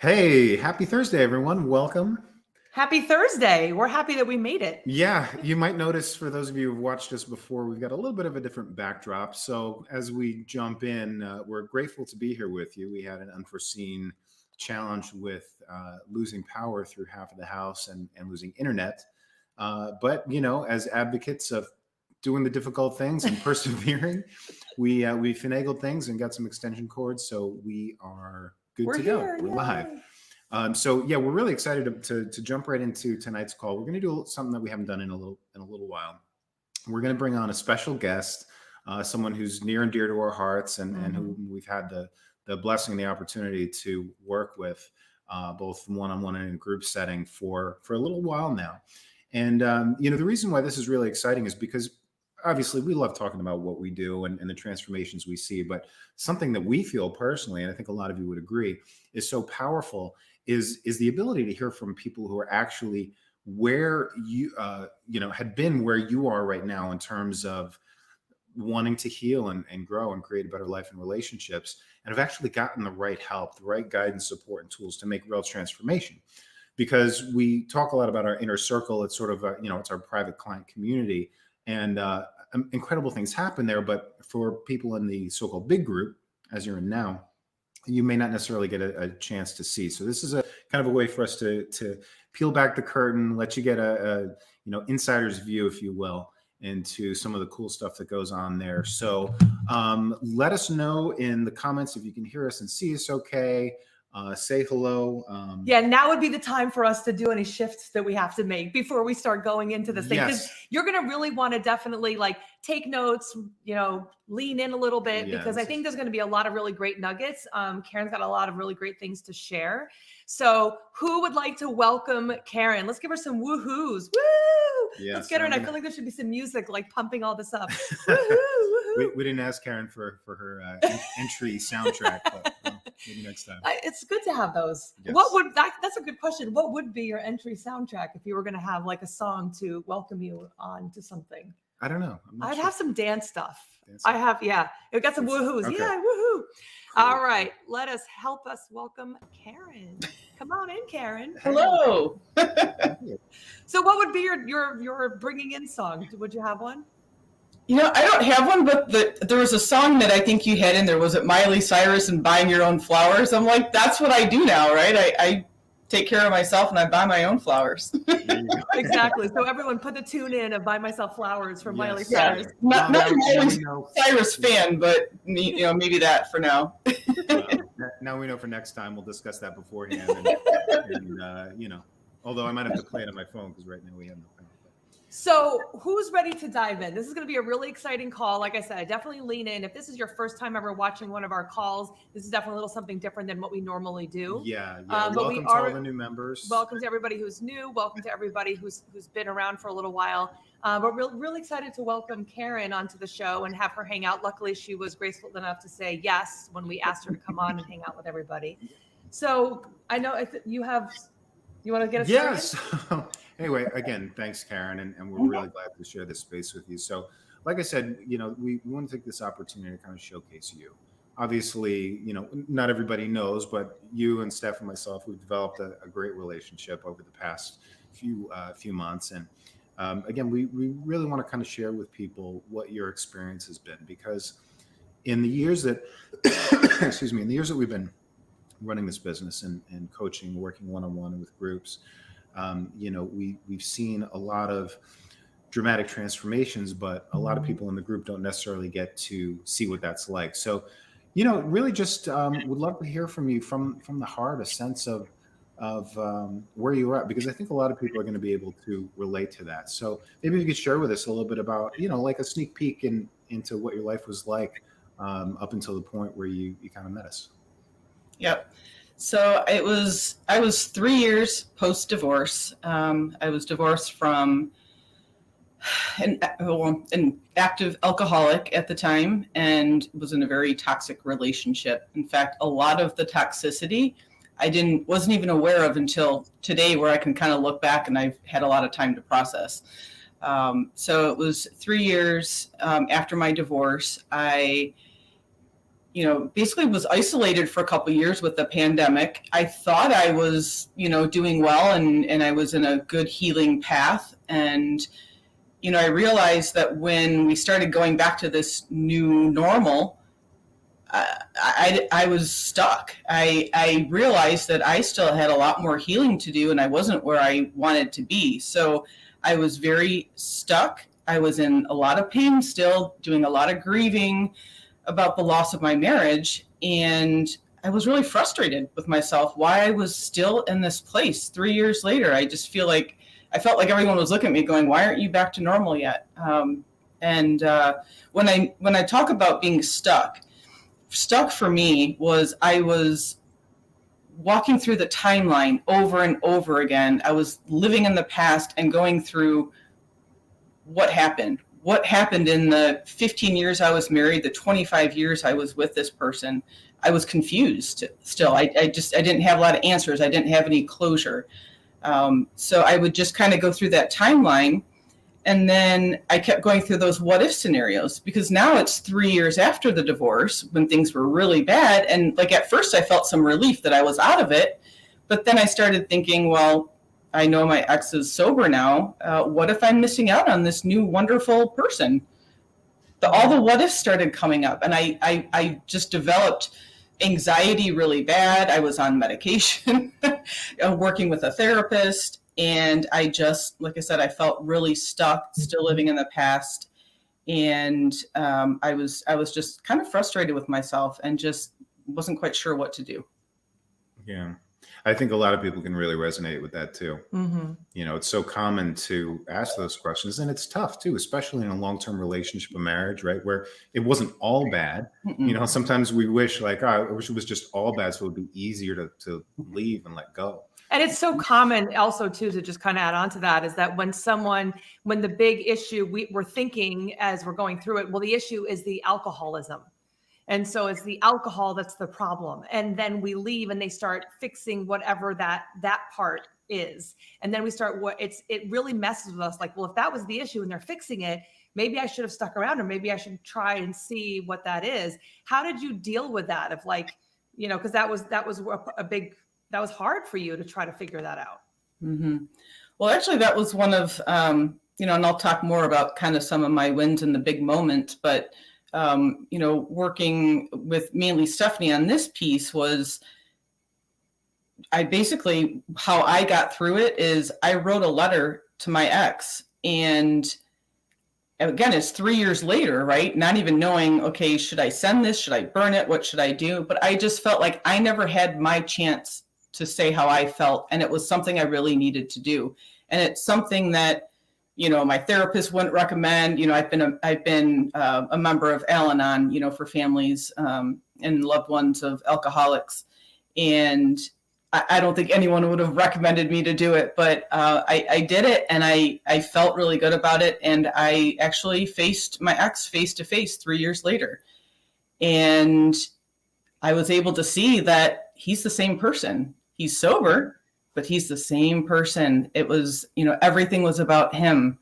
Hey, happy Thursday, everyone. Welcome. Happy Thursday. We're happy that we made it. Yeah, you might notice for those of you who've watched us before, we've got a little bit of a different backdrop. So as we jump in, we're grateful to be here with you. We had an unforeseen challenge with losing power through half of the house and losing internet. But as advocates of doing the difficult things and persevering, we finagled things and got some extension cords. So we are good to go. We're live. We're really excited to jump right into tonight's call. We're going to do something that we haven't done in a little while. We're going to bring on a special guest, someone who's near and dear to our hearts, and who we've had the blessing and the opportunity to work with, both one-on-one and in a group setting for a little while now. And the reason why this is really exciting is because obviously we love talking about what we do and the transformations we see, but something that we feel personally, and I think a lot of you would agree, is so powerful is the ability to hear from people who are actually where you had been where you are right now in terms of wanting to heal and grow and create a better life and relationships, and have actually gotten the right help, the right guidance, support, and tools to make real transformation. Because we talk a lot about our inner circle. It's sort of it's our private client community, and incredible things happen there. But for people in the so-called big group, as you're in now, you may not necessarily get a chance to see. So this is a kind of a way for us to peel back the curtain, let you get a insider's view, if you will, into some of the cool stuff that goes on there. So let us know in the comments if you can hear us and see us okay. Say hello. Now would be the time for us to do any shifts that we have to make before we start going into this thing. Because you're going to really want to definitely take notes, lean in a little bit, because I think there's going to be a lot of really great nuggets. Karen's got a lot of really great things to share. So who would like to welcome Karen? Let's give her some woohoos. Woo! Yes, let's get her. And I feel like there should be some music pumping all this up. Woohoo! Woohoo! We didn't ask Karen for her entry soundtrack, but maybe next time. It's good to have those. Yes. That's a good question. What would be your entry soundtrack if you were going to have a song to welcome you on to something? I don't know. I'd have some dance stuff. I have, We've got some woohoos. Okay. Yeah, woohoo. Cool. All right. Help us welcome Karen. Come on in, Karen. Hello. So what would be your bringing in song? Would you have one? I don't have one, but there was a song that I think you had in there. Was it Miley Cyrus and Buying Your Own Flowers? I'm like, that's what I do now, right? I take care of myself and I buy my own flowers. Exactly. So everyone put the tune in of Buy Myself Flowers from Miley Cyrus. Not a Miley Cyrus fan, but maybe that for now. Now we know for next time. We'll discuss that beforehand. And although I might have to play it on my phone because right now we have no phone. So who's ready to dive in? This is going to be a really exciting call. Like I said, definitely lean in. If this is your first time ever watching one of our calls, this is definitely a little something different than what we normally do. Yeah. Welcome to all the new members. Welcome to everybody who's new. Welcome to everybody who's been around for a little while. But we're really excited to welcome Karen onto the show and have her hang out. Luckily, she was graceful enough to say yes when we asked her to come on and hang out with everybody. So I know you want to get us started? Yes. Anyway, again, thanks, Karen, and we're really glad to share this space with you. So, like I said, we want to take this opportunity to kind of showcase you. Obviously, not everybody knows, but you and Steph and myself, we've developed a great relationship over the past few months. And again, we really want to kind of share with people what your experience has been, because in the years that, in the years that we've been running this business and coaching, working one-on-one and with groups, we've seen a lot of dramatic transformations, but a lot of people in the group don't necessarily get to see what that's like. So, really just would love to hear from you from the heart, a sense of where you're at, because I think a lot of people are going to be able to relate to that. So maybe you could share with us a little bit about, like a sneak peek into what your life was like up until the point where you kind of met us. Yep. So I was 3 years post-divorce. I was divorced from an active alcoholic at the time and was in a very toxic relationship. In fact, a lot of the toxicity I wasn't even aware of until today, where I can kind of look back and I've had a lot of time to process. So it was 3 years after my divorce. I basically was isolated for a couple of years with the pandemic. I thought I was, doing well and I was in a good healing path. And, I realized that when we started going back to this new normal, I was stuck. I realized that I still had a lot more healing to do and I wasn't where I wanted to be. So I was very stuck. I was in a lot of pain still, doing a lot of grieving about the loss of my marriage. And I was really frustrated with myself, why I was still in this place 3 years later. I felt like everyone was looking at me going, why aren't you back to normal yet? When I talk about being stuck for me was I was walking through the timeline over and over again. I was living in the past and going through what happened in the 15 years I was married, the 25 years I was with this person. I was confused still. I didn't have a lot of answers. I didn't have any closure. So I would just kind of go through that timeline. And then I kept going through those what if scenarios, because now it's 3 years after the divorce when things were really bad. And like at first I felt some relief that I was out of it. But then I started thinking, well, I know my ex is sober now. What if I'm missing out on this new wonderful person? All the what ifs started coming up, and I just developed anxiety really bad. I was on medication, working with a therapist, and I just, like I said, I felt really stuck, still living in the past, and I was just kind of frustrated with myself and just wasn't quite sure what to do. Yeah. I think a lot of people can really resonate with that too. Mm-hmm. It's so common to ask those questions, and it's tough too, especially in a long-term relationship or marriage, right? Where it wasn't all bad. Sometimes we wish I wish it was just all bad, so it would be easier to leave and let go. And it's so common also too, to just kind of add on to that, is that when the big issue we're thinking as we're going through it, well, the issue is the alcoholism. And so it's the alcohol that's the problem. And then we leave and they start fixing whatever that part is. And then we start it really messes with us. Like, well, if that was the issue and they're fixing it, maybe I should have stuck around, or maybe I should try and see what that is. How did you deal with that? Of because that was hard for you to try to figure that out. Mm-hmm. Well, actually that was one of, and I'll talk more about kind of some of my wins in the big moment, but working with mainly Stephanie on this piece was how I got through it is I wrote a letter to my ex, and again, it's 3 years later, right? Not even knowing, okay, should I send this? Should I burn it? What should I do? But I just felt like I never had my chance to say how I felt. And it was something I really needed to do. And it's something that, my therapist wouldn't recommend. I've been a member of Al-Anon, for families and loved ones of alcoholics. And I don't think anyone would have recommended me to do it, but I did it, and I felt really good about it. And I actually faced my ex face to face 3 years later. And I was able to see that he's the same person. He's sober, but he's the same person. It was, everything was about him,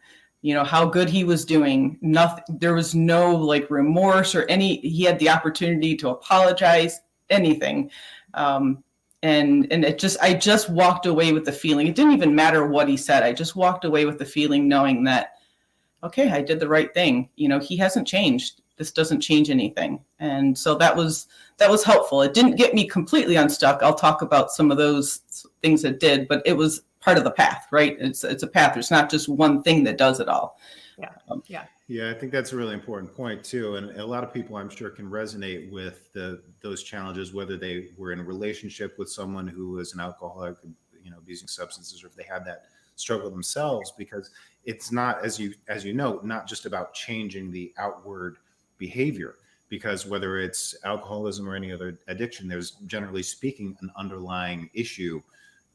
how good he was doing. Nothing, there was no remorse or he had the opportunity to apologize, anything. And I just walked away with the feeling. It didn't even matter what he said. I just walked away with the feeling knowing that, okay, I did the right thing. He hasn't changed. This doesn't change anything. And so that was helpful. It didn't get me completely unstuck. I'll talk about some of those things it did, but it was part of the path, right? It's a path. There's not just one thing that does it all. Yeah. Yeah, I think that's a really important point too. And a lot of people, I'm sure, can resonate with those challenges, whether they were in a relationship with someone who is an alcoholic, abusing substances, or if they had that struggle themselves, because it's not, as you know, not just about changing the outward behavior, because whether it's alcoholism or any other addiction, there's, generally speaking, an underlying issue,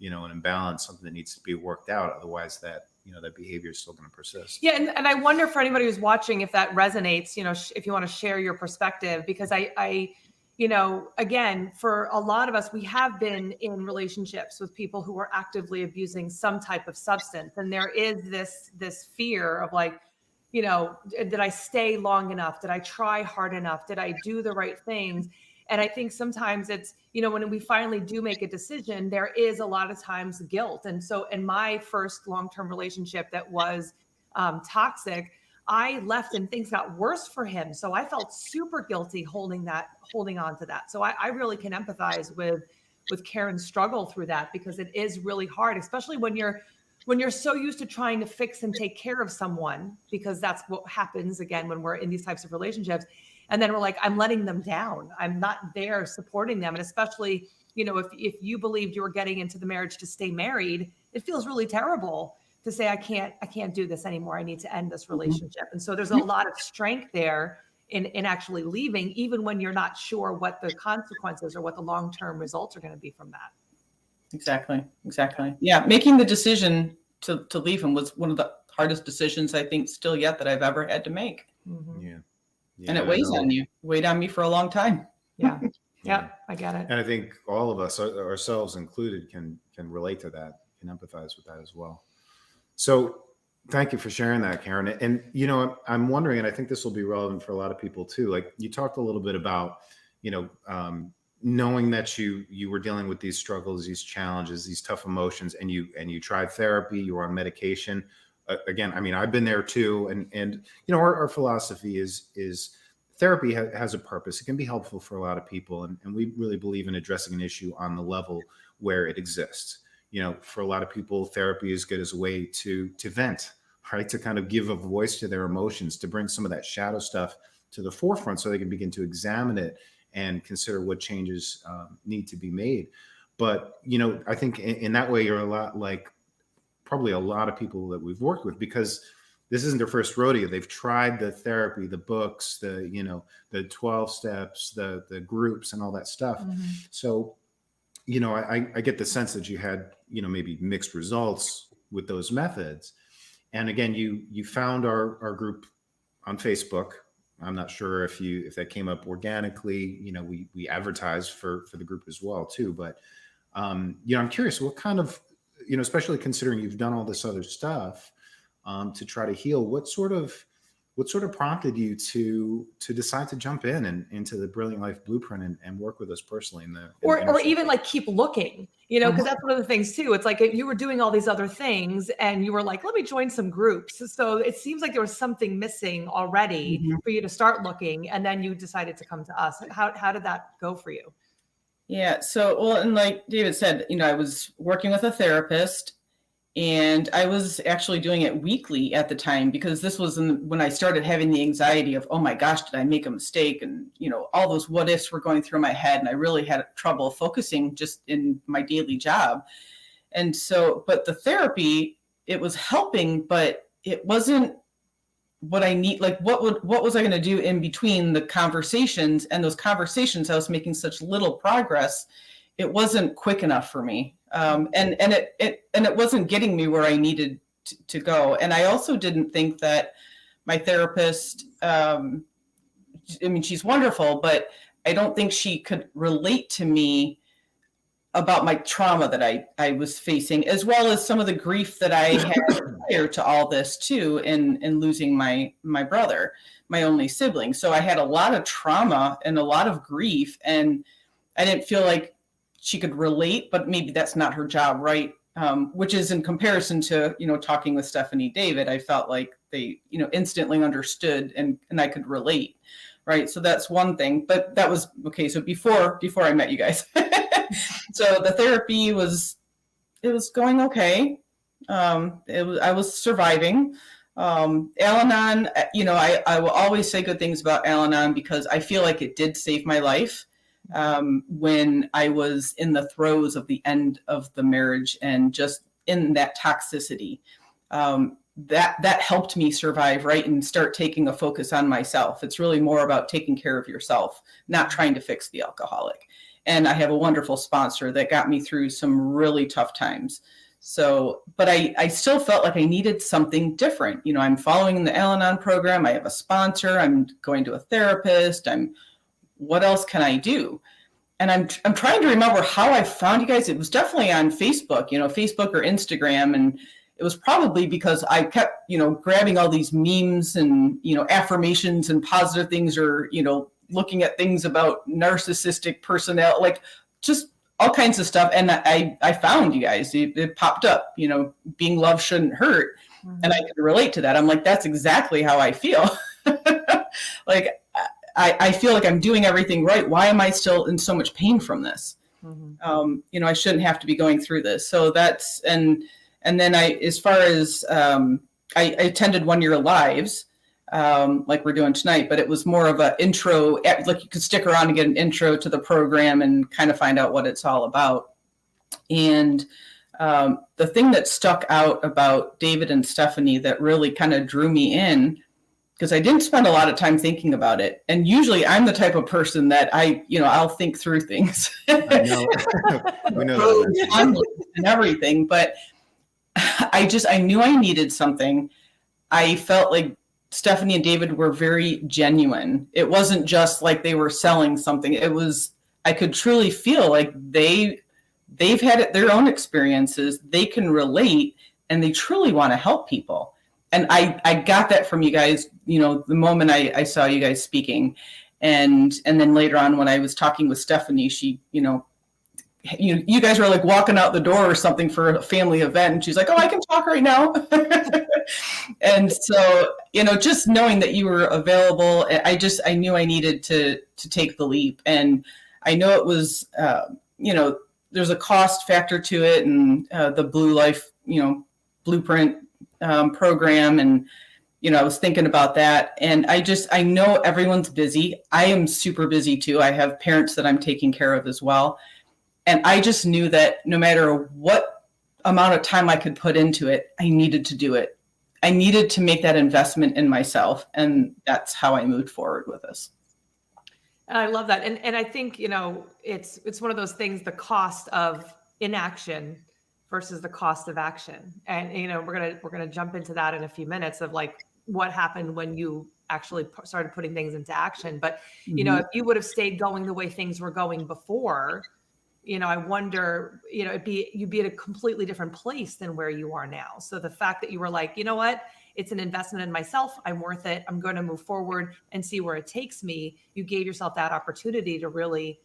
an imbalance, something that needs to be worked out. Otherwise that behavior is still going to persist. Yeah. And I wonder for anybody who's watching, if that resonates, if you want to share your perspective, because I again, for a lot of us, we have been in relationships with people who are actively abusing some type of substance. And there is this fear of did I stay long enough? Did I try hard enough? Did I do the right things? And I think sometimes it's, when we finally do make a decision, there is a lot of times guilt. And so in my first long-term relationship that was toxic, I left and things got worse for him. So I felt super guilty holding on to that. So I really can empathize with Karen's struggle through that, because it is really hard, especially when you're so used to trying to fix and take care of someone, because that's what happens again when we're in these types of relationships. And then we're like, I'm letting them down. I'm not there supporting them. And especially, if you believed you were getting into the marriage to stay married, it feels really terrible to say, I can't do this anymore. I need to end this relationship. And so there's a lot of strength there in actually leaving, even when you're not sure what the consequences or what the long-term results are going to be from that. Exactly. Yeah. Making the decision to leave him was one of the hardest decisions, I think, still yet that I've ever had to make. Mm-hmm. Yeah. And it weighs on you. Weighed on me for a long time. Yeah. Yeah. I get it. And I think all of us, ourselves included, can relate to that, can empathize with that as well. So thank you for sharing that, Karen. And, I'm wondering, and I think this will be relevant for a lot of people too. Like, you talked a little bit about, knowing that you were dealing with these struggles, these challenges, these tough emotions, and you tried therapy, you were on medication. Again, I mean, I've been there too. And our philosophy is therapy has a purpose. It can be helpful for a lot of people. And we really believe in addressing an issue on the level where it exists. For a lot of people, therapy is good as a way to vent, right? To kind of give a voice to their emotions, to bring some of that shadow stuff to the forefront so they can begin to examine it and consider what changes need to be made. But, I think in that way, you're a lot like probably a lot of people that we've worked with, because this isn't their first rodeo. They've tried the therapy, the books, the 12 steps, the groups and all that stuff. Mm-hmm. So, I get the sense that you had, maybe mixed results with those methods. And again, you found our group on Facebook. I'm not sure if that came up organically. We advertised for the group as well too. But I'm curious what kind of, especially considering you've done all this other stuff to try to heal, what sort of prompted you to decide to jump into the Brilliant Life Blueprint and work with us personally or even like keep looking, because that's one of the things too. It's like you were doing all these other things and you were like, let me join some groups. So it seems like there was something missing already for you to start looking. And then you decided to come to us. How did that go for you? Yeah. So, and like David said, I was working with a therapist. And I was actually doing it weekly at the time, because this was when I started having the anxiety of, oh my gosh, did I make a mistake? And, all those what ifs were going through my head. And I really had trouble focusing just in my daily job. And so, but the therapy, it was helping, but it wasn't what I need. Like, what was I going to do in between the conversations? And those conversations, I was making such little progress. It wasn't quick enough for me. And it wasn't getting me where I needed to go. And I also didn't think that my therapist, she's wonderful, but I don't think she could relate to me about my trauma that I was facing, as well as some of the grief that I had prior to all this too, in losing my brother, my only sibling. So I had a lot of trauma and a lot of grief, and I didn't feel like she could relate, but maybe that's not her job, right? Which is in comparison to, talking with Stephanie David, I felt like they, instantly understood and I could relate, right? So that's one thing, but that was, okay, so before I met you guys. So the therapy it was going okay. I was surviving. Al-Anon, I will always say good things about Al-Anon, because I feel like it did save my life. When I was in the throes of the end of the marriage and just in that toxicity, that helped me survive, right? And start taking a focus on myself. It's really more about taking care of yourself, not trying to fix the alcoholic. And I have a wonderful sponsor that got me through some really tough times. So, but I still felt like I needed something different. I'm following the Al-Anon program. I have a sponsor. I'm going to a therapist. What else can I do? And I'm trying to remember how I found you guys. It was definitely on Facebook, Facebook or Instagram. And it was probably because I kept, grabbing all these memes and, affirmations and positive things, or, looking at things about narcissistic personnel, like just all kinds of stuff. And I found, you guys, it popped up, being loved shouldn't hurt. Mm-hmm. And I could relate to that. I'm like, that's exactly how I feel. Like, I feel like I'm doing everything right. Why am I still in so much pain from this? Mm-hmm. I shouldn't have to be going through this. So that's, and then as far as, I attended 1 Year Lives, like we're doing tonight, but it was more of an intro, like you could stick around and get an intro to the program and kind of find out what it's all about. And the thing that stuck out about David and Stephanie that really kind of drew me in, because I didn't spend a lot of time thinking about it. And usually I'm the type of person that I'll think through things. I know. We know that. And everything, but I knew I needed something. I felt like Stephanie and David were very genuine. It wasn't just like they were selling something. It was, I could truly feel like they've had their own experiences. They can relate, and they truly want to help people. And I got that from you guys, the moment I saw you guys speaking. And then later on when I was talking with Stephanie, she, you guys were like walking out the door or something for a family event. And she's like, oh, I can talk right now. And so, just knowing that you were available, I knew I needed to take the leap. And I know it was, there's a cost factor to it, and the Blue Life, Blueprint program. And, I was thinking about that. And I know everyone's busy. I am super busy too. I have parents that I'm taking care of as well. And I just knew that no matter what amount of time I could put into it, I needed to do it. I needed to make that investment in myself. And that's how I moved forward with this. And I love that. And I think, it's one of those things, the cost of inaction versus the cost of action. And, we're going to jump into that in a few minutes of like what happened when you actually started putting things into action. But, if you would have stayed going the way things were going before, I wonder, you'd be at a completely different place than where you are now. So the fact that you were like, you know what, it's an investment in myself. I'm worth it. I'm going to move forward and see where it takes me. You gave yourself that opportunity to really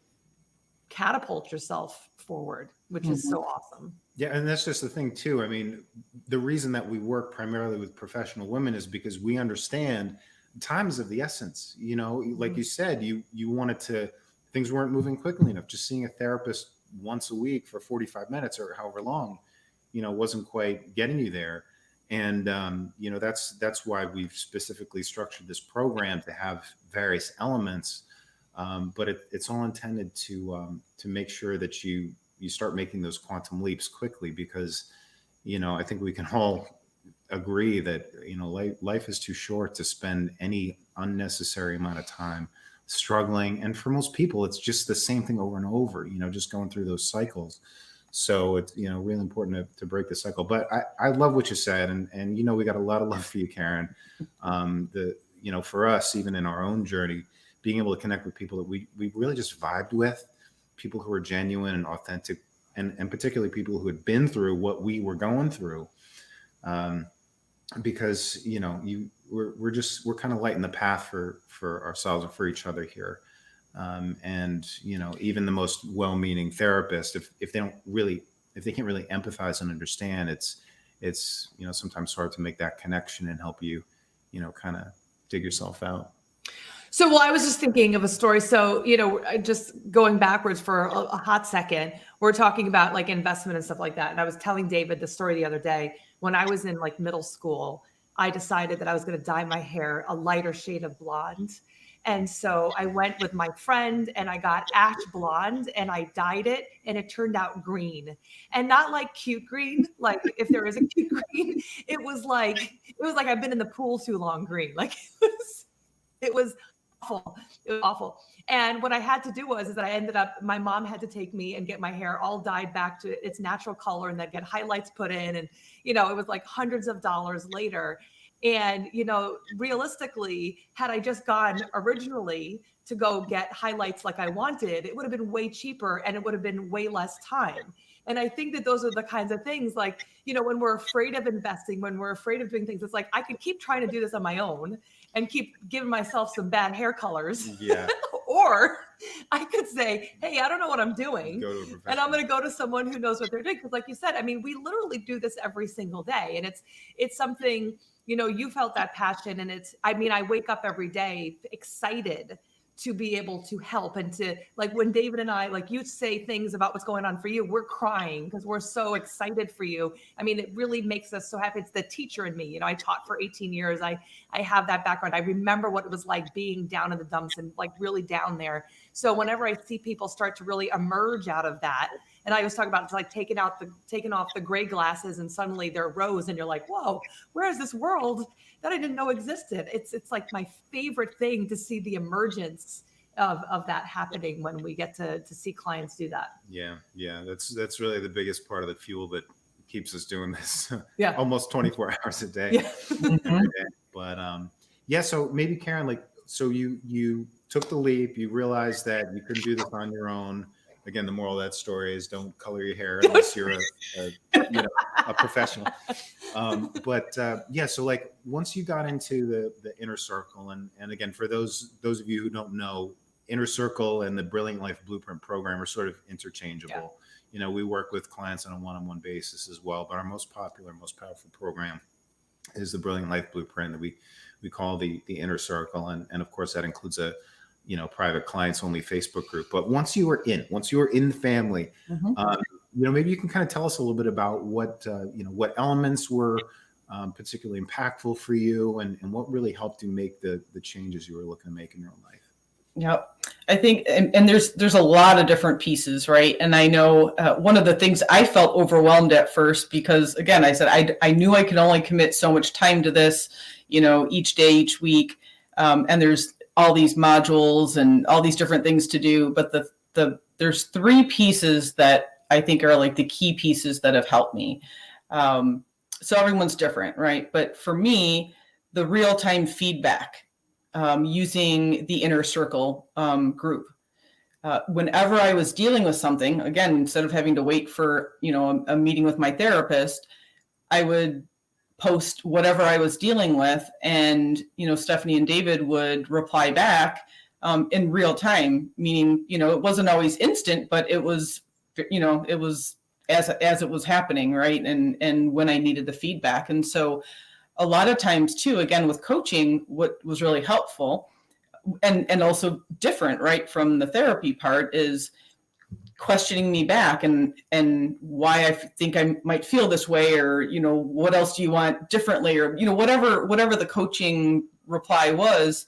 catapult yourself forward, which is so awesome. Yeah. And that's just the thing too. I mean, the reason that we work primarily with professional women is because we understand time is of the essence. Like you said, you wanted to, things weren't moving quickly enough. Just seeing a therapist once a week for 45 minutes or however long, wasn't quite getting you there. And, that's why we've specifically structured this program to have various elements. But it's all intended to make sure that you start making those quantum leaps quickly, because, I think we can all agree that, life is too short to spend any unnecessary amount of time struggling. And for most people, it's just the same thing over and over, just going through those cycles. So it's, really important to break the cycle. But I love what you said. And, we got a lot of love for you, Karen. For us, even in our own journey, being able to connect with people that we really just vibed with, people who are genuine and authentic, and particularly people who had been through what we were going through. Because, we're kind of lighting the path for ourselves and for each other here. And, even the most well-meaning therapist, if they can't really empathize and understand, it's, sometimes hard to make that connection and help you, kind of dig yourself out. So, well, I was just thinking of a story. So, just going backwards for a hot second, we're talking about like investment and stuff like that. And I was telling David the story the other day. When I was in like middle school, I decided that I was going to dye my hair a lighter shade of blonde. And so I went with my friend and I got ash blonde and I dyed it, and it turned out green, and not like cute green. Like if there is a cute green, it was like I've been in the pool too long green. Like it was awful. It was awful. And what I had to do was that I ended up, my mom had to take me and get my hair all dyed back to its natural color and then get highlights put in. And, it was like hundreds of dollars later. And, realistically, had I just gone originally to go get highlights like I wanted, it would have been way cheaper and it would have been way less time. And I think that those are the kinds of things like, when we're afraid of investing, when we're afraid of doing things, it's like, I could keep trying to do this on my own and keep giving myself some bad hair colors. Yeah. Or I could say, hey, I don't know what I'm doing. And I'm going to go to someone who knows what they're doing. Because like you said, I mean, we literally do this every single day. And it's something, you felt that passion. And I wake up every day excited to be able to help, and to, like, when David and I, like, you say things about what's going on for you, we're crying because we're so excited for you. I mean, it really makes us so happy. It's the teacher in me. I taught for 18 years. I have that background. I remember what it was like being down in the dumps and like really down there. So whenever I see people start to really emerge out of that, and I was talking about, it's like taking off the gray glasses and suddenly they're rose, and you're like, whoa, where is this world that I didn't know existed? It's like my favorite thing to see the emergence of that happening when we get to see clients do that. Yeah. That's really the biggest part of the fuel that keeps us doing this. Yeah. Almost 24 hours a day. Yeah. Every day. But so maybe Karen, like, so you took the leap, you realized that you couldn't do this on your own. Again, the moral of that story is don't color your hair unless you're a professional. So like once you got into the inner circle, and again, for those of you who don't know, Inner Circle and the Brilliant Life Blueprint program are sort of interchangeable. Yeah. We work with clients on a one-on-one basis as well, but our most popular, most powerful program is the Brilliant Life Blueprint that we call the Inner Circle, and of course that includes a private clients only Facebook group. But once you were in the family, maybe you can kind of tell us a little bit about what elements were particularly impactful for you, and what really helped you make the changes you were looking to make in your own life. Yep. I think, and there's a lot of different pieces, right? And I know one of the things I felt overwhelmed at first, because again, I said, I knew I could only commit so much time to this, each day, each week. And there's all these modules and all these different things to do. But there's three pieces that I think are like the key pieces that have helped me. So everyone's different, right? But for me, the real-time feedback, using the Inner Circle group. Whenever I was dealing with something, again, instead of having to wait for, a meeting with my therapist, I would post whatever I was dealing with, and, Stephanie and David would reply back in real time, meaning, it wasn't always instant, but it was, it was as it was happening, right? And when I needed the feedback. And so a lot of times too, again, with coaching, what was really helpful and also different, right, from the therapy part is questioning me back and why I think I might feel this way, or, what else do you want differently, or, whatever the coaching reply was,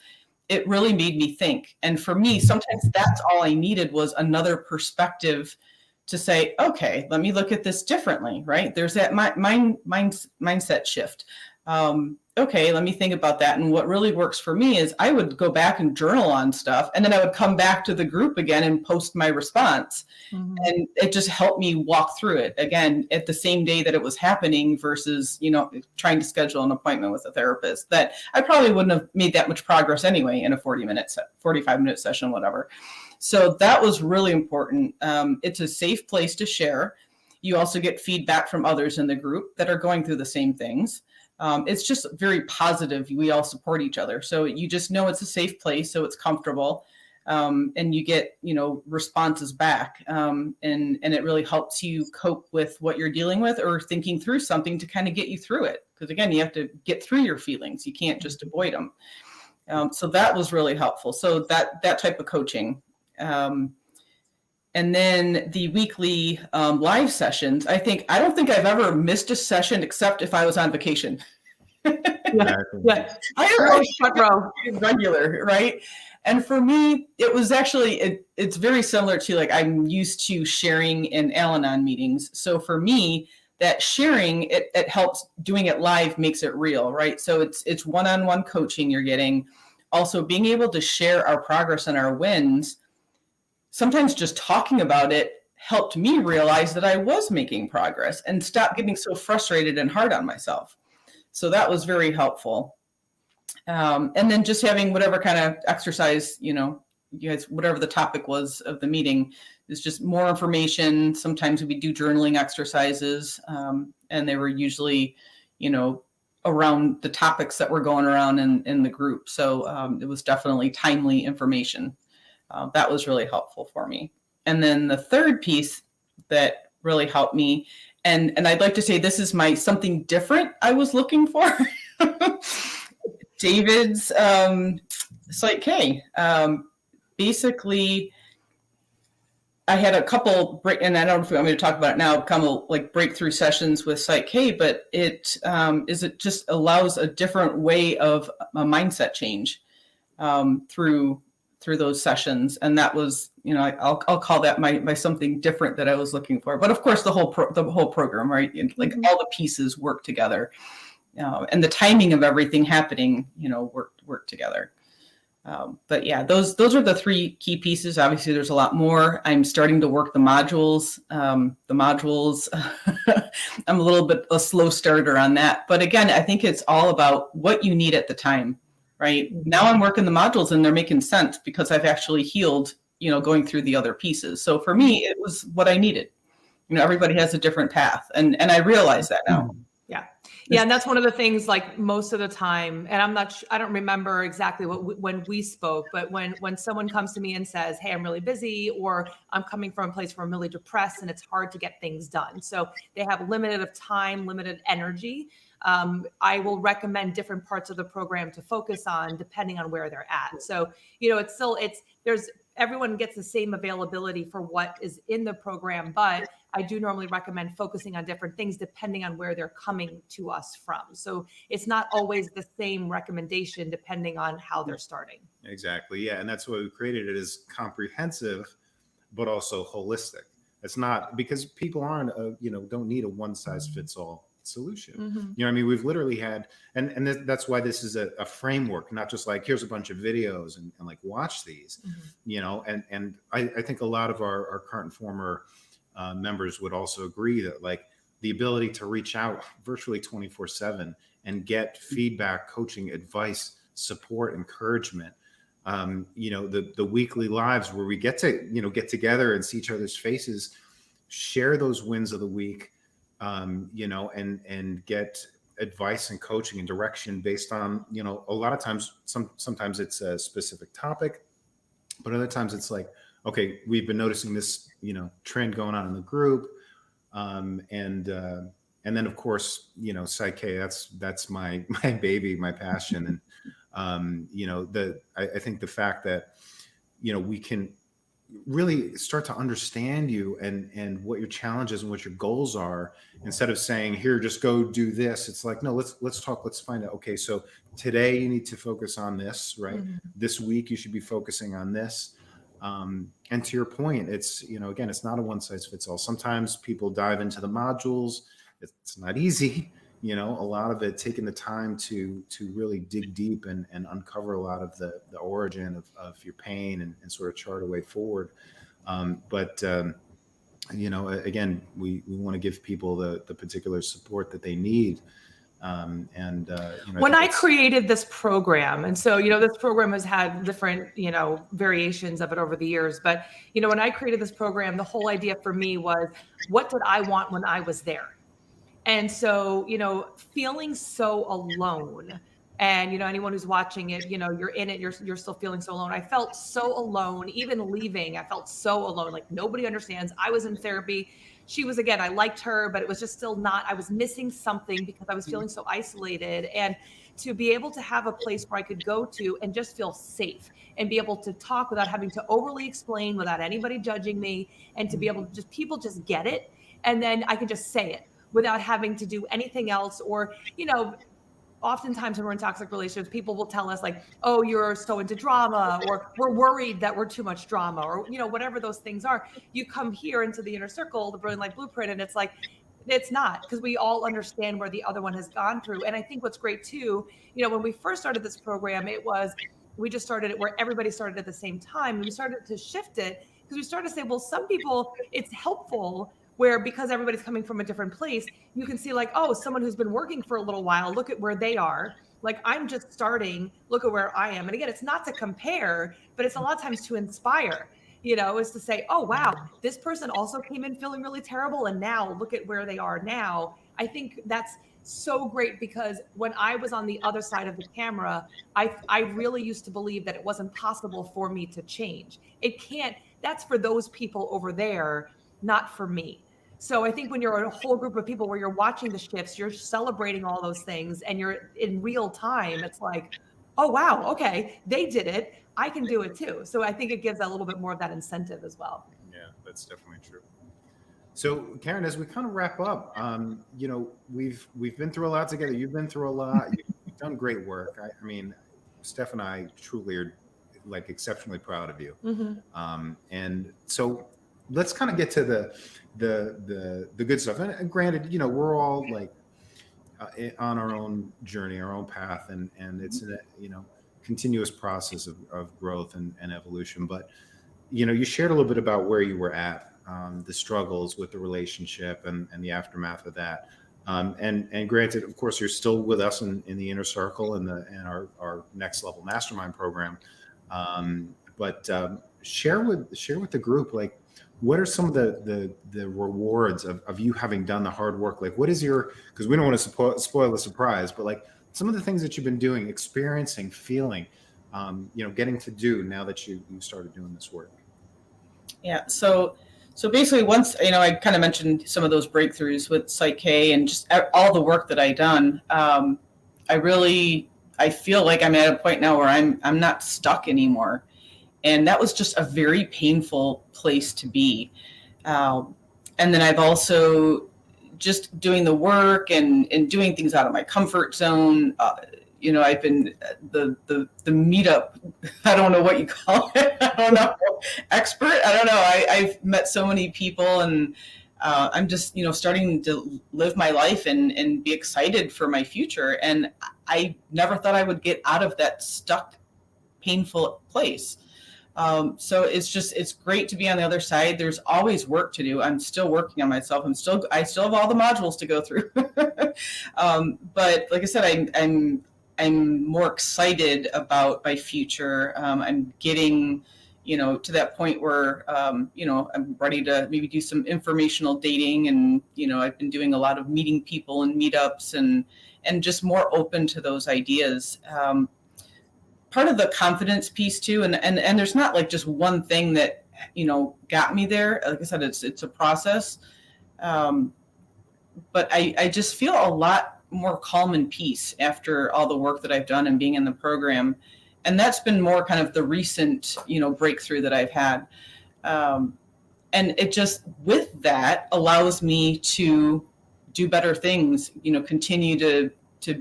it really made me think. And for me, sometimes that's all I needed was another perspective to say, okay, let me look at this differently, right? There's that mindset shift. Okay, let me think about that. And what really works for me is I would go back and journal on stuff, and then I would come back to the group again and post my response. Mm-hmm. And it just helped me walk through it again at the same day that it was happening versus, trying to schedule an appointment with a therapist that I probably wouldn't have made that much progress anyway in a 45-minute session, whatever. So that was really important. It's a safe place to share. You also get feedback from others in the group that are going through the same things. It's just very positive. We all support each other. So you just know it's a safe place, so it's comfortable. And you get, responses back. And it really helps you cope with what you're dealing with or thinking through something to kind of get you through it. Because again, you have to get through your feelings. You can't just avoid them. So that was really helpful. So that type of coaching. And then the weekly live sessions, I don't think I've ever missed a session except if I was on vacation. Yeah. Regular, right? And for me, it was actually, it's very similar to like I'm used to sharing in Al-Anon meetings. So for me, that sharing, it helps. Doing it live makes it real, right? So it's one-on-one coaching you're getting. Also being able to share our progress and our wins. Sometimes just talking about it helped me realize that I was making progress and stop getting so frustrated and hard on myself. So that was very helpful. And then just having whatever kind of exercise, you guys, whatever the topic was of the meeting, is just more information. Sometimes we do journaling exercises, and they were usually, around the topics that were going around in the group. So it was definitely timely information. That was really helpful for me. And then the third piece that really helped me, and I'd like to say this is my something different I was looking for. David's Site K. Basically, I had a couple and I don't know if you want me to talk about it now, kind of like breakthrough sessions with Site K, but it just allows a different way of a mindset change through those sessions. And that was, I'll call that my something different that I was looking for. But of course, the whole program, right? Like all the pieces work together, and the timing of everything happening, work together. But yeah, those are the three key pieces. Obviously, there's a lot more. I'm starting to work the modules. I'm a little bit a slow starter on that. But again, I think it's all about what you need at the time, right? Now I'm working the modules and they're making sense because I've actually healed, going through the other pieces. So for me, it was what I needed. Everybody has a different path. And I realize that now. Yeah. And that's one of the things, like most of the time, and I don't remember exactly when we spoke, but when someone comes to me and says, hey, I'm really busy, or I'm coming from a place where I'm really depressed and it's hard to get things done. So they have limited of time, limited energy. I will recommend different parts of the program to focus on depending on where they're at. So, everyone gets the same availability for what is in the program, but I do normally recommend focusing on different things depending on where they're coming to us from. So it's not always the same recommendation depending on how they're starting. Exactly. Yeah. And that's why we created it as comprehensive, but also holistic. It's not because people aren't, don't need a one size fits all solution. Mm-hmm. We've literally had, and that's why this is a framework, not just like, here's a bunch of videos and like watch these, and I think a lot of our current and former members would also agree that like the ability to reach out virtually 24/7 and get feedback, coaching, advice, support, encouragement, the weekly lives where we get to, get together and see each other's faces, share those wins of the week, and get advice and coaching and direction based on, a lot of times, sometimes it's a specific topic, but other times it's like, okay, we've been noticing this, trend going on in the group. And then of course, Site K, that's my baby, my passion. And, I think the fact that, we can really start to understand you and what your challenges and what your goals are, instead of saying, here, just go do this. It's like, no, let's talk, let's find out. Okay. So today you need to focus on this, right? Mm-hmm. This week you should be focusing on this. And to your point, it's, again, it's not a one size fits all. Sometimes people dive into the modules. It's not easy, a lot of it taking the time to really dig deep and uncover a lot of the origin of your pain and sort of chart a way forward. But again, we want to give people the particular support that they need. When I created this program, and so, this program has had different, variations of it over the years, but, when I created this program, the whole idea for me was, what did I want when I was there? And so, feeling so alone, and, anyone who's watching it, you're in it, you're still feeling so alone. I felt so alone, even leaving, I felt so alone, like nobody understands. I was in therapy. She was, again, I liked her, but it was just still not, I was missing something because I was feeling so isolated. And to be able to have a place where I could go to and just feel safe and be able to talk without having to overly explain, without anybody judging me, and to be able to people just get it. And then I could just say it without having to do anything else. Or, oftentimes when we're in toxic relationships, people will tell us like, oh, you're so into drama, or we're worried that we're too much drama, or, whatever those things are. You come here into the inner circle, the Brilliant Life Blueprint, and it's like, it's not, because we all understand where the other one has gone through. And I think what's great too, when we first started this program, we just started it where everybody started at the same time. And we started to shift it because we started to say, well, some people it's helpful where because everybody's coming from a different place, you can see like, oh, someone who's been working for a little while, look at where they are. Like, I'm just starting, look at where I am. And again, it's not to compare, but it's a lot of times to inspire, is to say, oh, wow, this person also came in feeling really terrible. And now look at where they are now. I think that's so great, because when I was on the other side of the camera, I really used to believe that it wasn't possible for me to change. It can't, that's for those people over there, not for me. So I think when you're a whole group of people where you're watching the shifts, you're celebrating all those things, and you're in real time, it's like, oh, wow, okay, they did it, I can do it too. So I think it gives a little bit more of that incentive as well. Yeah, that's definitely true. So Karen, as we kind of wrap up, we've been through a lot together. You've been through a lot. You've done great work. I mean, Steph and I truly are like exceptionally proud of you. Mm-hmm. And so let's kind of get to the good stuff. And granted, we're all like on our own journey, our own path, and it's a continuous process of growth and evolution. But you shared a little bit about where you were at. The struggles with the relationship and the aftermath of that. And granted, of course, you're still with us in the inner circle and our next level mastermind program. But share with the group, like, what are some of the rewards of you having done the hard work? Like, what is because we don't want to spoil the surprise, but like some of the things that you've been doing, experiencing, feeling, getting to do now that you started doing this work. Yeah. So basically, once, I kind of mentioned some of those breakthroughs with Psych-K and just all the work that I done. I feel like I'm at a point now where I'm not stuck anymore. And that was just a very painful place to be. And then I've also just doing the work and doing things out of my comfort zone. I've been the meetup, I don't know what you call it. I don't know. Expert. I don't know. I've met so many people, and I'm just, starting to live my life and be excited for my future. And I never thought I would get out of that stuck, painful place. So it's great to be on the other side. There's always work to do. I'm still working on myself. I still have all the modules to go through. But like I said, I'm more excited about my future. I'm getting, to that point where, I'm ready to maybe do some informational dating. And, I've been doing a lot of meeting people and meetups and just more open to those ideas. Part of the confidence piece too. And there's not like just one thing that, got me there. Like I said, it's a process. But I just feel a lot more calm and peace after all the work that I've done and being in the program. And that's been more kind of the recent, breakthrough that I've had. And it just, with that, allows me to do better things, continue to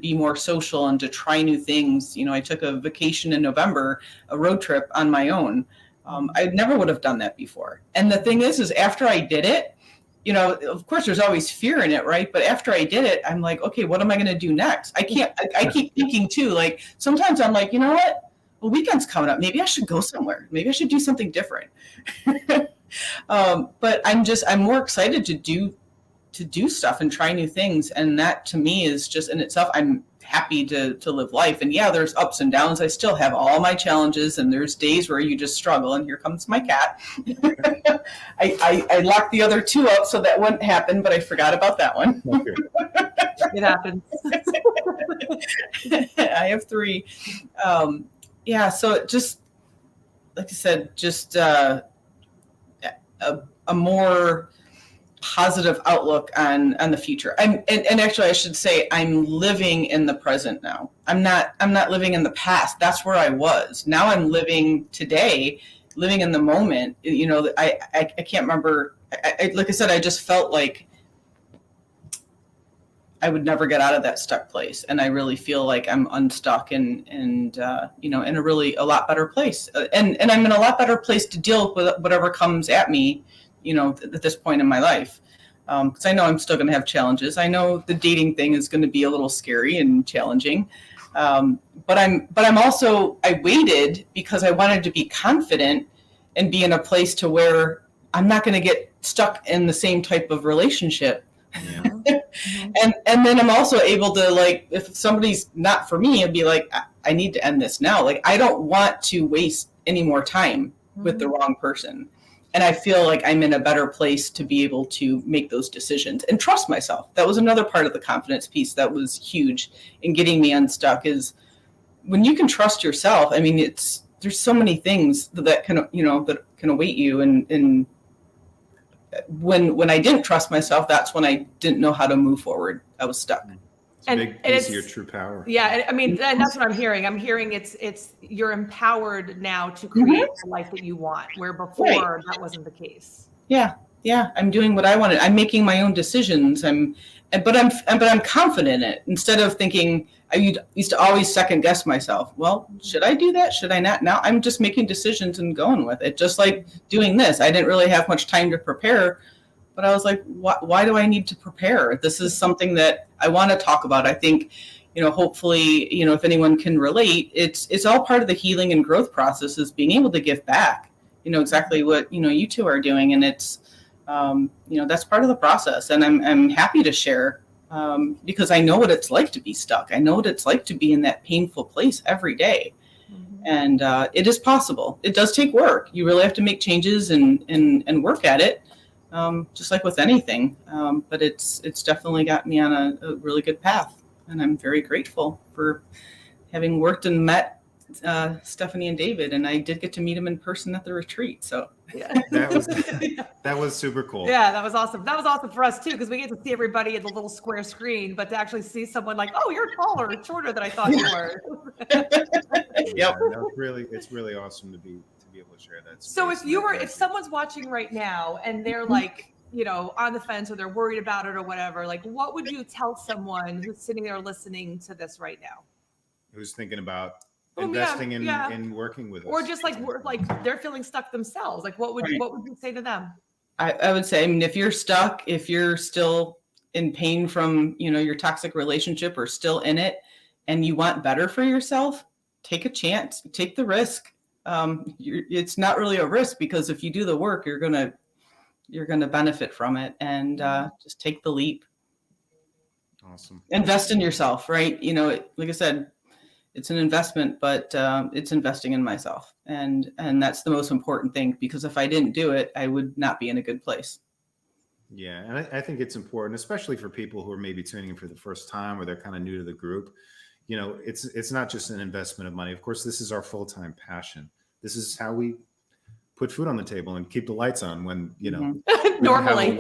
be more social and to try new things. I took a vacation in November, a road trip on my own. I never would have done that before. And the thing is after I did it, of course there's always fear in it, right? But after I did it, I'm like, okay, what am I going to do next? I keep thinking too, like sometimes I'm like, you know what? Well, weekend's coming up. Maybe I should go somewhere. Maybe I should do something different. But I'm more excited to do stuff and try new things. And that to me is just in itself, I'm happy to live life. And yeah, there's ups and downs. I still have all my challenges, and there's days where you just struggle. And here comes my cat. I locked the other two up so that wouldn't happen, but I forgot about that one. It happens. I have 3. So just like I said, just a more positive outlook on the future. And actually I should say I'm living in the present now. I'm not living in the past. That's where I was. Now I'm living today, living in the moment. I can't remember. Like I said, I just felt like I would never get out of that stuck place. And I really feel like I'm unstuck and in a lot better place. And I'm in a lot better place to deal with whatever comes at me, at this point in my life. Because I know I'm still going to have challenges. I know the dating thing is going to be a little scary and challenging. But I waited because I wanted to be confident and be in a place to where I'm not going to get stuck in the same type of relationship. Yeah. And then I'm also able to, like, if somebody's not for me, I'd be like, I need to end this now. Like, I don't want to waste any more time with the wrong person. And I feel like I'm in a better place to be able to make those decisions and trust myself. That was another part of the confidence piece that was huge in getting me unstuck, is when you can trust yourself. I mean, there's so many things that can, that can await you. And when I didn't trust myself, that's when I didn't know how to move forward. I was stuck. It's a big piece of your true power. Yeah. I mean, and that's what I'm hearing. I'm hearing it's you're empowered now to create the life that you want, where before that wasn't the case. Yeah. I'm doing what I wanted. I'm making my own decisions. But I'm confident in it, instead of thinking. I used to always second guess myself. Well, should I do that? Should I not? Now I'm just making decisions and going with it. Just like doing this. I didn't really have much time to prepare, but I was like, why do I need to prepare? This is something that I want to talk about. I think, hopefully, if anyone can relate, it's all part of the healing and growth process, is being able to give back, exactly what, you two are doing. And it's, that's part of the process. And I'm happy to share, because I know what it's like to be stuck. I know what it's like to be in that painful place every day. And it is possible. It does take work. You really have to make changes and work at it, just like with anything. But it's definitely got me on a really good path. And I'm very grateful for having worked and met Stephanie and David. And I did get to meet them in person at the retreat. So yeah. That was super cool. Yeah, that was awesome. That was awesome for us too, because we get to see everybody in the little square screen, but to actually see someone like, oh, you're taller and shorter than I thought you were. Yeah, it's really awesome to be able to share that. So if someone's watching right now and they're like, on the fence, or they're worried about it or whatever, like, what would you tell someone who's sitting there listening to this right now? Who's thinking about investing in working with us, or just like they're feeling stuck themselves? Like, what would you say to them? I would say, if you're stuck, if you're still in pain from, your toxic relationship, or still in it, and you want better for yourself, take a chance, take the risk. It's not really a risk, because if you do the work, you're going to benefit from it, and just take the leap. Awesome. Invest in yourself, right? Like I said, it's an investment, but it's investing in myself. And that's the most important thing, because if I didn't do it, I would not be in a good place. Yeah. And I think it's important, especially for people who are maybe tuning in for the first time, or they're kind of new to the group. It's not just an investment of money. Of course, this is our full-time passion. This is how we put food on the table and keep the lights on when, normally.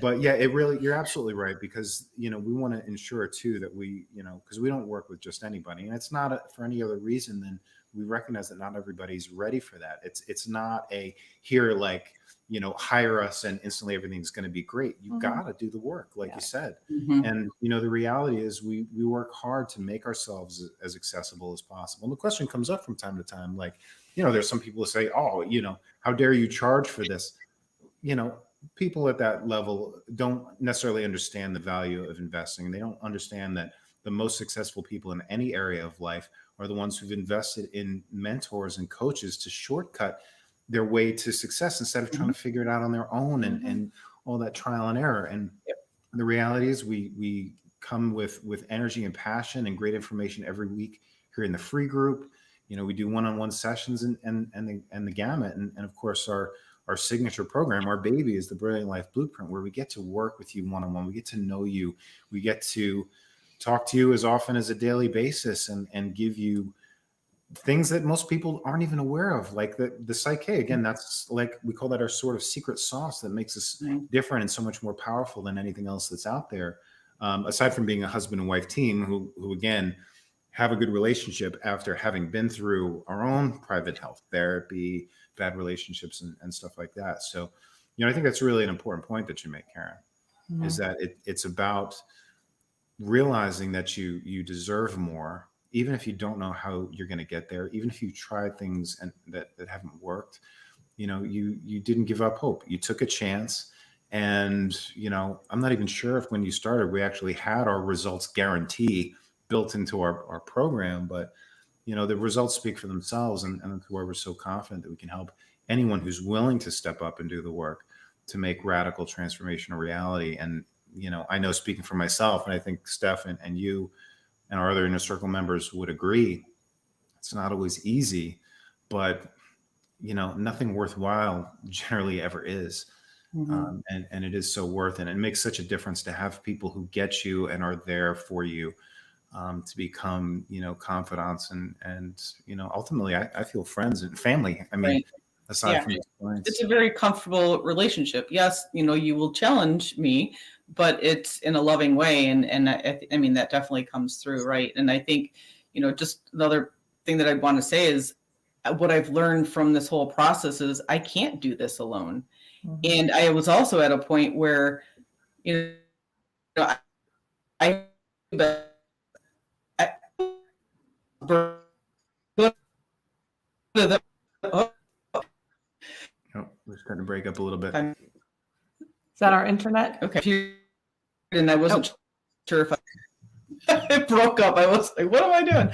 But yeah, you're absolutely right, because, we want to ensure too that we, because we don't work with just anybody, and it's not for any other reason than we recognize that not everybody's ready for that. It's not hire us and instantly everything's going to be great. You got to do the work, like you said. And, the reality is we work hard to make ourselves as accessible as possible. And the question comes up from time to time, like, there's some people who say, oh, how dare you charge for this? People at that level don't necessarily understand the value of investing. And they don't understand that the most successful people in any area of life are the ones who've invested in mentors and coaches to shortcut their way to success, instead of trying to figure it out on their own and all that trial and error. And the reality is we come with energy and passion and great information every week here in the free group. We do one-on-one sessions and the gamut. And of course, our signature program, our baby, is the Brilliant Life Blueprint, where we get to work with you one-on-one. We get to know you. We get to talk to you as often as a daily basis and give you things that most people aren't even aware of, like the psyche. Again, that's like, we call that our sort of secret sauce that makes us different and so much more powerful than anything else that's out there. Aside from being a husband and wife team who again, have a good relationship after having been through our own private health therapy, bad relationships and stuff like that. So, I think that's really an important point that you make, Karen, is that it's about realizing that you deserve more, even if you don't know how you're going to get there, even if you try things and that haven't worked. You didn't give up hope. You took a chance. And, I'm not even sure if when you started, we actually had our results guarantee built into our program, but the results speak for themselves, and that's why we're so confident that we can help anyone who's willing to step up and do the work to make radical transformation a reality. And, I know, speaking for myself, and I think Steph and you and our other Inner Circle members would agree, it's not always easy, but, nothing worthwhile generally ever is. And it is so worth it. And it makes such a difference to have people who get you and are there for you, to become, confidants and, ultimately I feel friends and family. I mean, Right. aside from clients. It's a very comfortable relationship. Yes, you will challenge me, but it's in a loving way. And I mean, that definitely comes through. Right. And I think, just another thing that I want to say is what I've learned from this whole process is I can't do this alone. And I was also at a point where, I We're starting to break up a little bit. Is that our internet? Okay. And I wasn't sure if it broke up. I was like, what am I doing?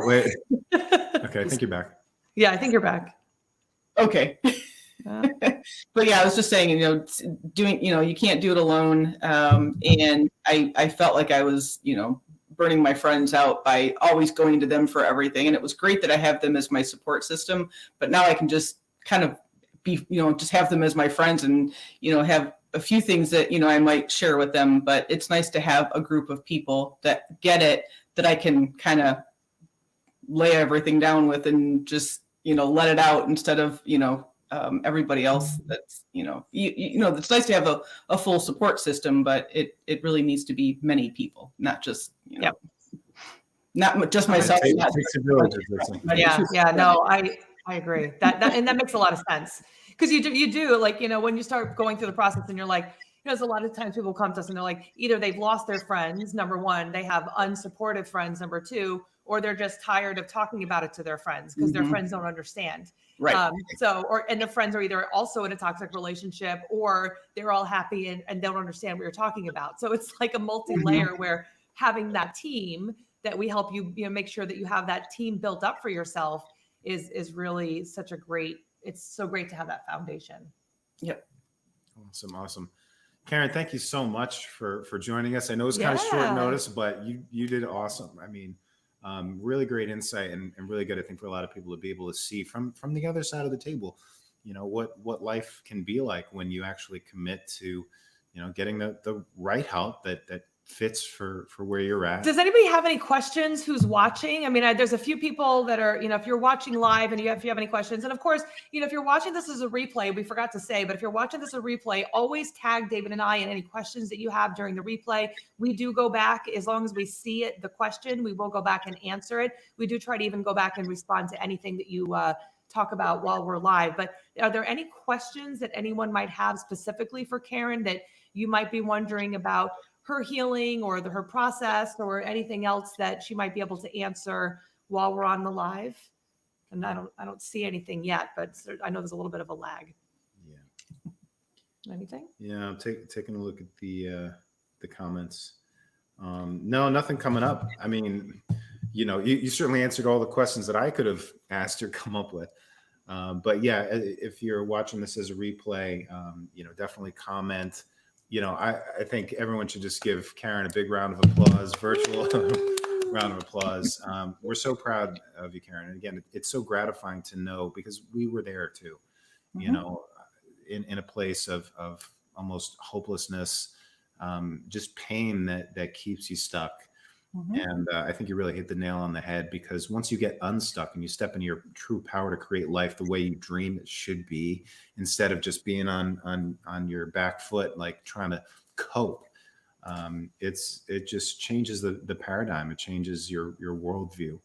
Wait. Okay, I think you're back. Yeah, I think you're back. Okay. But yeah, I was just saying, doing, you can't do it alone. And I felt like I was, burning my friends out by always going to them for everything. And it was great that I have them as my support system, but now I can just kind of be, just have them as my friends and, have a few things that, I might share with them, but it's nice to have a group of people that get it, that I can kind of lay everything down with and just, let it out instead of, everybody else that's, it's nice to have a full support system, but it really needs to be many people, not just, not just myself. Yeah, no, I agree that and that makes a lot of sense. Because you do like, when you start going through the process and you're like, there's a lot of times people come to us and they're like, either they've lost their friends, number one, they have unsupportive friends, number two, or they're just tired of talking about it to their friends because their friends don't understand. Right. And their friends are either also in a toxic relationship or they're all happy and don't understand what you're talking about. So it's like a multi-layer where having that team that we help you, make sure that you have that team built up for yourself is really such a great, it's so great to have that foundation. Yep. Awesome. Karen, thank you so much for joining us. I know it's kind of short notice, but you did awesome. I mean, really great insight and really good, I think, for a lot of people to be able to see from the other side of the table, what life can be like when you actually commit to, getting the right help that fits for where you're at. Does anybody have any questions who's watching? I mean, there's a few people that are, if you're watching live and if you have any questions, and of course, if you're watching this as a replay, we forgot to say, but if you're watching this as a replay, always tag David and I in any questions that you have during the replay. We do go back as long as we see it, the question, we will go back and answer it. We do try to even go back and respond to anything that you talk about while we're live. But are there any questions that anyone might have specifically for Karen that you might be wondering about her healing or her process or anything else that she might be able to answer while we're on the live? And I don't see anything yet, but I know there's a little bit of a lag. Yeah. Anything? Yeah, I'm taking a look at the comments. No, nothing coming up. I mean, you certainly answered all the questions that I could have asked or come up with. But yeah, if you're watching this as a replay, definitely comment. I think everyone should just give Karen a big round of applause, virtual round of applause. We're so proud of you, Karen. And again, it's so gratifying to know because we were there too, in a place of almost hopelessness, just pain that keeps you stuck. And I think you really hit the nail on the head because once you get unstuck and you step into your true power to create life the way you dream it should be, instead of just being on your back foot, like trying to cope, it just changes the paradigm. It changes your worldview.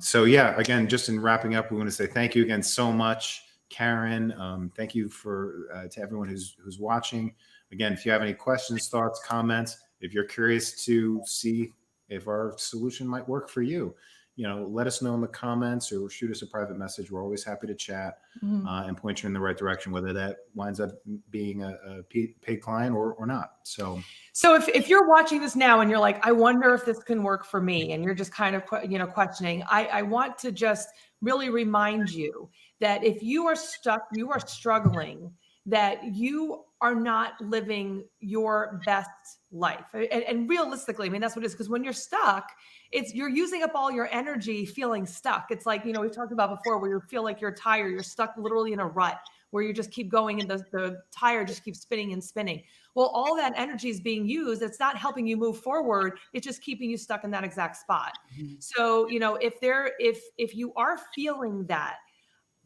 So yeah, again, just in wrapping up, we want to say thank you again so much, Karen. Thank you to everyone who's watching. Again, if you have any questions, thoughts, comments, if you're curious to see if our solution might work for you, let us know in the comments or shoot us a private message. We're always happy to chat and point you in the right direction, whether that winds up being a paid client or not. So if you're watching this now and you're like, I wonder if this can work for me, and you're just kind of, questioning, I want to just really remind you that if you are stuck, you are struggling, that you are not living your best life. And realistically, I mean, that's what it is. Because when you're stuck, you're using up all your energy feeling stuck. It's like, we've talked about before where you feel like you're tired, you're stuck literally in a rut where you just keep going and the tire just keeps spinning and spinning. Well, all that energy is being used. It's not helping you move forward. It's just keeping you stuck in that exact spot. Mm-hmm. So, if you are feeling that,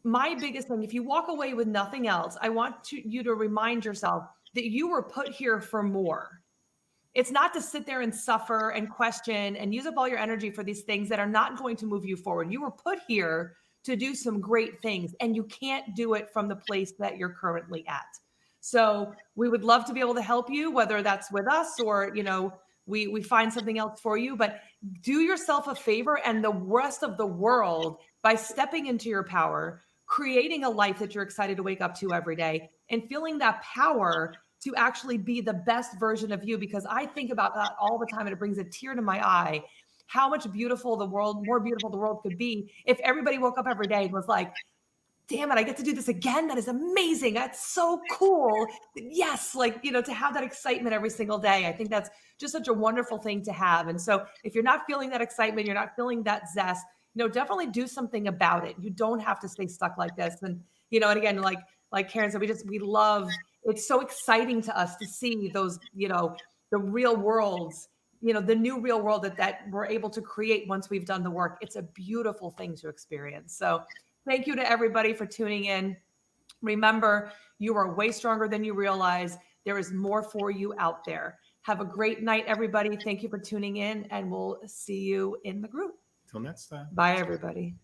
my biggest thing, if you walk away with nothing else, I want you to remind yourself that you were put here for more. It's not to sit there and suffer and question and use up all your energy for these things that are not going to move you forward. You were put here to do some great things, and you can't do it from the place that you're currently at. So we would love to be able to help you, whether that's with us or, we find something else for you, but do yourself a favor and the rest of the world by stepping into your power, creating a life that you're excited to wake up to every day, and feeling that power to actually be the best version of you. Because I think about that all the time and it brings a tear to my eye, how much more beautiful the world could be if everybody woke up every day and was like, damn it, I get to do this again. That is amazing. That's so cool. Yes. To have that excitement every single day. I think that's just such a wonderful thing to have. And so if you're not feeling that excitement, you're not feeling that zest, definitely do something about it. You don't have to stay stuck like this. And, and again, like Karen said, we love, it's so exciting to us to see those, the real worlds, the new real world that we're able to create once we've done the work. It's a beautiful thing to experience. So thank you to everybody for tuning in. Remember, you are way stronger than you realize. There is more for you out there. Have a great night, everybody. Thank you for tuning in, and we'll see you in the group. Till next time. Bye, everybody.